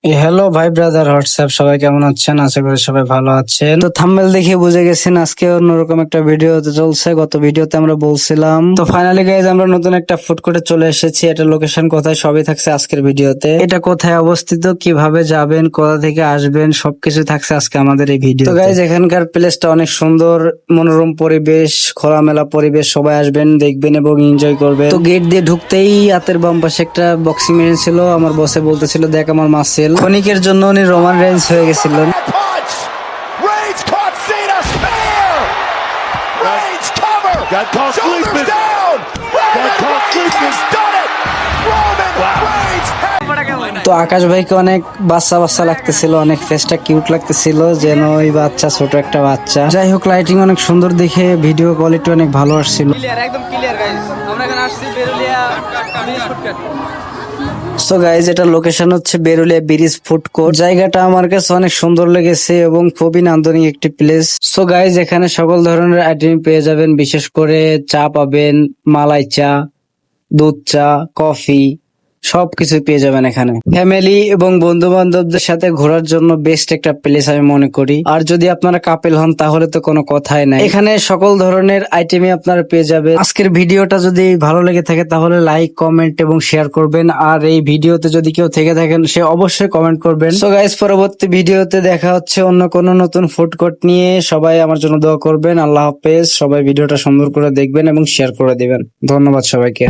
Hello ভাই brother WhatsApp, সবাই কেমন আছেন? আশা করি সবাই ভালো আছেন। তো থাম্বনেল দেখে বুঝে গেছেন আজকে অন্যরকম একটা ভিডিও চলছে। গত ভিডিওতে আমরা বলছিলাম, তো ফাইনালি গাইজ আমরা নতুন একটা ফুড কোর্টে চলে এসেছি। এটা লোকেশন কোথায় সবই থাকছে আজকের ভিডিওতে। এটা কোথায় অবস্থিত, কিভাবে যাবেন, কোথা থেকে আসবেন, সবকিছু থাকছে আজকে আমাদের এই ভিডিও। তো গাইজ এখানকার প্লেসটা অনেক সুন্দর, মনোরম পরিবেশ, খোলামেলা পরিবেশ। সবাই আসবেন, দেখবেন এবং এনজয় করবেন। তো গেট দিয়ে ঢুকতেই হাতের বাম পাশে একটা বক্সিং ম্যান ছিল। আমার বসে বলতেছিল দেখ আমার মাসেল। ক্ষণিকের জন্য উনি রোমান রেঞ্জ হয়ে গেছিলেন। তো আকাশ ভাইকে অনেক বাচ্চা বাচ্চা লাগতেছিল, অনেক ফেসটা কিউট লাগতেছিল, যেন ওই বাচ্চা, ছোট একটা বাচ্চা। যাই হোক, লাইটিং অনেক সুন্দর দেখে ভিডিও কোয়ালিটি অনেক ভালো আসছিল। একদম ক্লিয়ার গাইস, আমরা এখানে আসছি Berulia bridge food cart. So guys এটা লোকেশন হচ্ছে বেরুলিয়া ব্রিজ ফুড কোর্ট। জায়গাটা আমার কাছে অনেক সুন্দর লেগেছে এবং খুবই নান্দনিক একটি প্লেস। সো গাইজ এখানে সকল ধরনের আইটেম পেয়ে যাবেন, বিশেষ করে চা পাবেন, মালাই চা, দুধ চা, কফি, সবকিছু পেয়ে যাবেন এখানে। ফ্যামিলি এবং বন্ধু বান্ধবদের সাথে ঘোরার জন্য বেস্ট একটা প্লেস আমি মনে করি। আর যদি আপনারা কাপেল হন তাহলে তো কোনো কথাই নাই, এখানে সকল ধরনের আইটেমই আপনারা পেয়ে যাবেন। আজকের ভিডিওটা যদি ভালো লেগে থাকে তাহলে লাইক, কমেন্ট এবং শেয়ার করবেন। আর এই ভিডিওতে যদি কেউ থেকে থাকেন সে অবশ্যই কমেন্ট করবেন। সো গাইস পরবর্তী ভিডিওতে দেখা হচ্ছে অন্য কোনো নতুন ফুড কোর্ট নিয়ে। সবাই আমার জন্য দোয়া করবেন। আল্লাহ হাফেজ। সবাই ভিডিওটা সুন্দর করে দেখবেন এবং শেয়ার করে দিবেন। ধন্যবাদ সবাইকে।